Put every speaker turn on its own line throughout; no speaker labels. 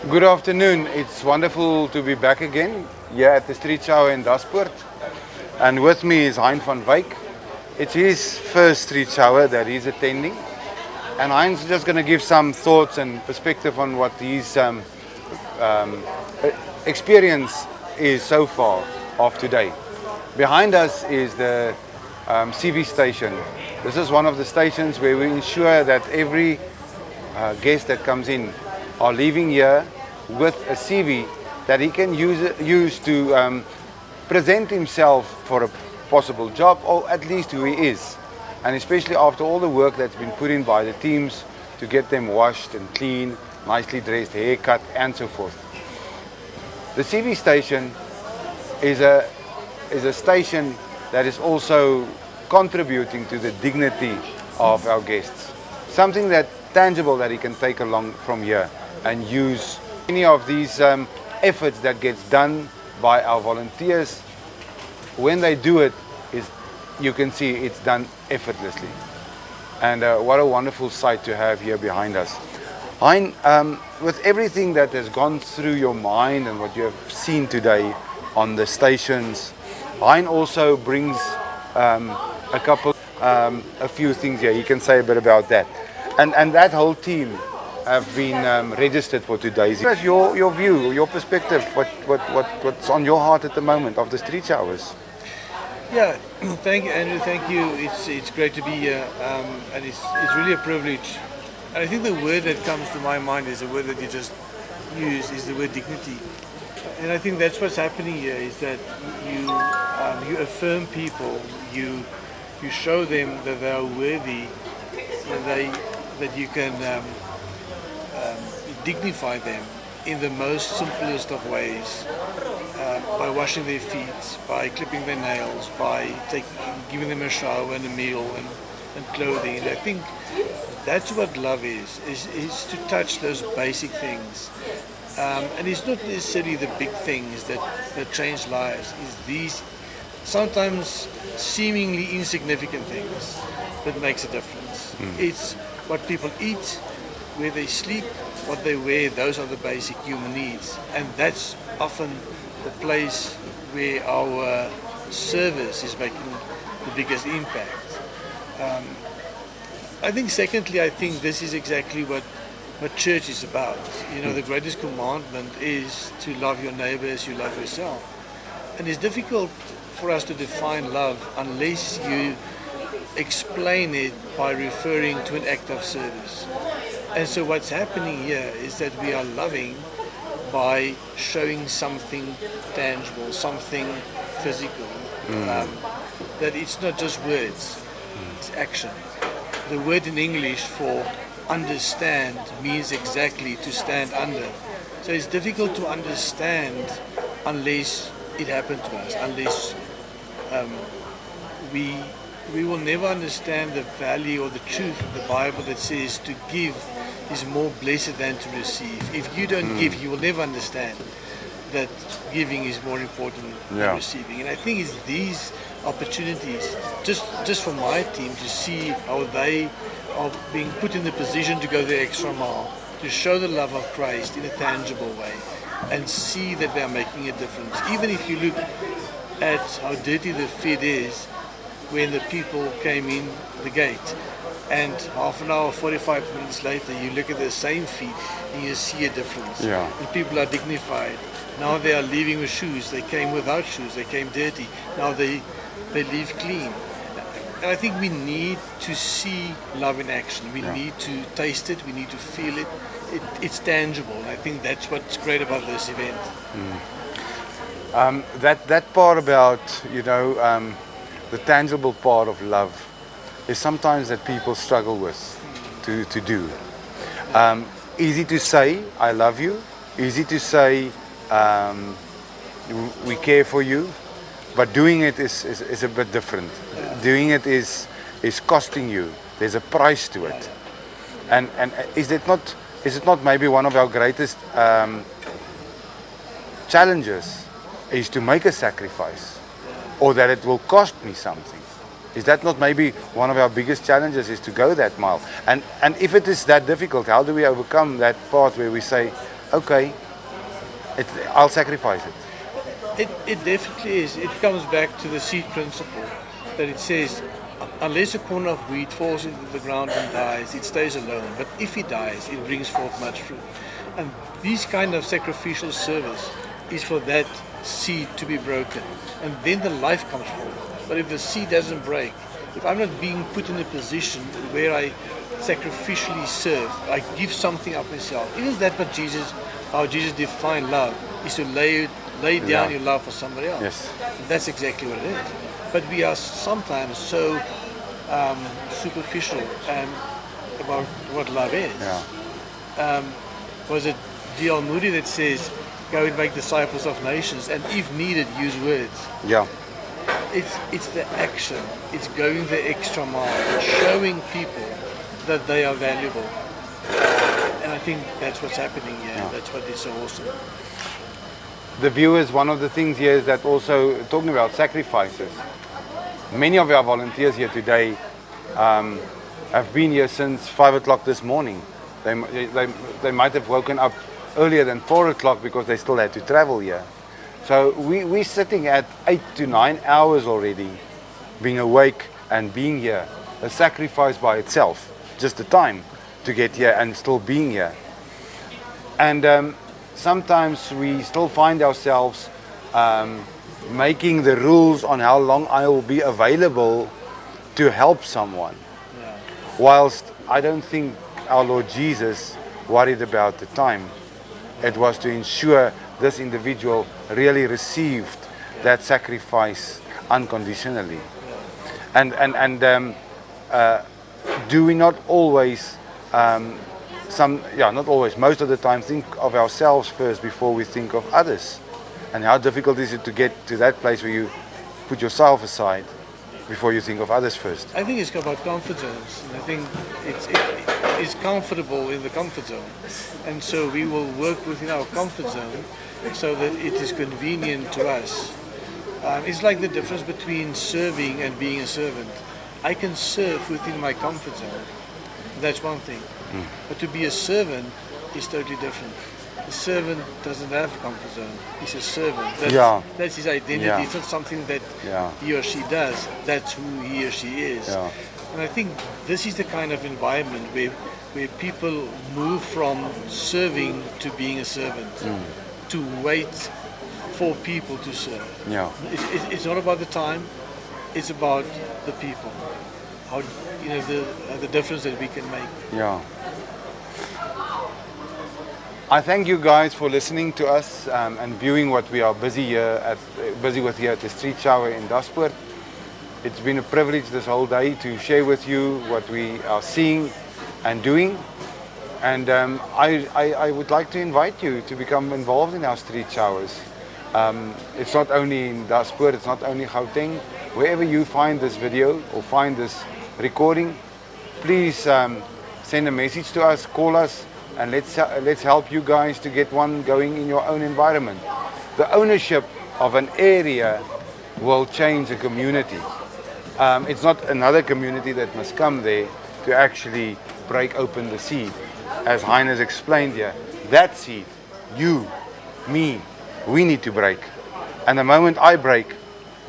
Good afternoon. It's wonderful to be back again here at the Street Shower in Daspoort. And with me is Hein van Wyk. It's his first Street Shower that he's attending. And Hein's just going to give some thoughts and perspective on what his experience is so far of today. Behind us is the CV station. This is one of the stations where we ensure that every guest that comes in are leaving here with a CV that he can use to present himself for a possible job, or at least who he is. And especially after all the work that's been put in by the teams to get them washed and clean, nicely dressed, haircut, and so forth. The CV station is a station that is also contributing to the dignity of our guests. Something that tangible that he can take along from here and use. Any of these efforts that gets done by our volunteers, when they do it, you can see it's done effortlessly. And what a wonderful sight to have here behind us. Hein, with everything that has gone through your mind and what you have seen today on the stations, Hein also brings a few things here. He can say a bit about that. And that whole team have been registered for today's. What's your view, your perspective, what's on your heart at the moment of the Street Showers?
Yeah, thank you, Andrew. Thank you. It's great to be here, and it's really a privilege. And I think the word that comes to my mind is a word that you just used, is the word dignity. And I think that's what's happening here, is that you affirm people, you show them that they are worthy, that you can dignify them in the most simplest of ways. By washing their feet, by clipping their nails, by giving them a shower and a meal and clothing. And I think that's what love is to touch those basic things. And it's not necessarily the big things that change lives. It's these sometimes seemingly insignificant things that makes a difference. It's what people eat, where they sleep, what they wear. Those are the basic human needs. And that's often the place where our service is making the biggest impact. I think secondly, I think this is exactly what church is about. You know, the greatest commandment is to love your neighbor as you love yourself. And it's difficult for us to define love unless you explain it by referring to an act of service. And so what's happening here is that we are loving by showing something tangible, something physical, that it's not just words, it's action. The word in English for understand means exactly to stand under. So it's difficult to understand unless it happened to us, unless we will never understand the value or the truth of the Bible that says to give is more blessed than to receive. If you don't give, you will never understand that giving is more important than receiving. And I think it's these opportunities, just for my team, to see how they are being put in the position to go the extra mile, to show the love of Christ in a tangible way, and see that they are making a difference. Even if you look at how dirty the feet is when the people came in the gate, and half an hour, 45 minutes later, you look at the same feet and you see a difference.
Yeah.
And people are dignified. Now they are leaving with shoes. They came without shoes. They came dirty. Now they leave clean. And I think we need to see love in action. We need to taste it. We need to feel it. It's tangible. And I think that's what's great about this event.
That part about, the tangible part of love is sometimes that people struggle with to do. Easy to say, I love you. Easy to say, we care for you. But doing it is a bit different. Doing it is costing you. There's a price to it. And is it not maybe one of our greatest challenges is to make a sacrifice, or that it will cost me something? Is that not maybe one of our biggest challenges, is to go that mile? And if it is that difficult, how do we overcome that part where we say, okay, I'll sacrifice it.
It definitely is. It comes back to the seed principle that it says, unless a corner of wheat falls into the ground and dies, it stays alone. But if it dies, it brings forth much fruit. And this kind of sacrificial service is for that seed to be broken. And then the life comes forth. But if the seed doesn't break, if I'm not being put in a position where I sacrificially serve, I give something up myself. Isn't that what how Jesus defined love, is to lay down your love for somebody else.
Yes.
And that's exactly what it is. But we are sometimes so superficial about what love is.
Yeah.
Was it D.L. Moody that says, go and make disciples of nations, and if needed, use words?
Yeah.
It's the action. It's going the extra mile, showing people that they are valuable. And I think that's what's happening here.
Yeah.
That's what is so awesome.
The viewers, one of the things here is that also talking about sacrifices. Many of our volunteers here today have been here since 5 o'clock this morning. They might have woken up earlier than 4 o'clock because they still had to travel here. So we're sitting at 8 to 9 hours already, being awake and being here. A sacrifice by itself, just the time to get here and still being here. And sometimes we still find ourselves making the rules on how long I will be available to help someone.
Yeah.
Whilst I don't think our Lord Jesus worried about the time. It was to ensure this individual really received that sacrifice unconditionally. And do we not always, not always, most of the time think of ourselves first before we think of others? And how difficult is it to get to that place where you put yourself aside before you think of others first?
I think it's about comfort zones. And I think it's comfortable in the comfort zone. And so we will work within our comfort zone so that it is convenient to us. It's like the difference between serving and being a servant. I can serve within my comfort zone. That's one thing. But to be a servant is totally different. A servant doesn't have a comfort zone. He's a servant. That's his identity.
Yeah.
It's not something that he or she does. That's who he or she is.
Yeah.
And I think this is the kind of environment where people move from serving to being a servant, to wait for people to serve.
Yeah.
It's not about the time. It's about the people. How the difference that we can make.
Yeah. I thank you guys for listening to us and viewing what we are busy with here at the Street Shower in Daspoort. It's been a privilege this whole day to share with you what we are seeing and doing. And I would like to invite you to become involved in our street showers. It's not only in Daspoort, it's not only Gauteng. Wherever you find this video or find this recording, please send a message to us, call us, and let's help you guys to get one going in your own environment. The ownership of an area will change a community. It's not another community that must come there to actually break open the seed. As Hein has explained here, that seed, you, me, we need to break. And the moment I break,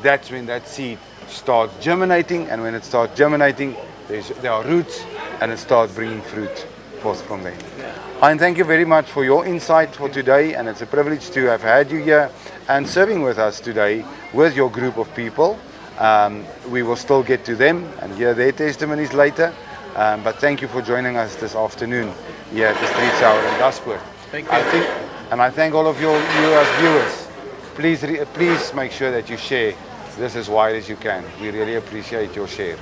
that's when that seed starts germinating, and when it starts germinating, there are roots, and it starts bringing fruit forth from there. And thank you very much for your insight for today, and it's a privilege to have had you here and serving with us today with your group of people. We will still get to them and hear their testimonies later, but thank you for joining us this afternoon here at the Street Shower in Daspoort.
Thank you.
I thank all of you as viewers. Please make sure that you share this as wide as you can. We really appreciate your share.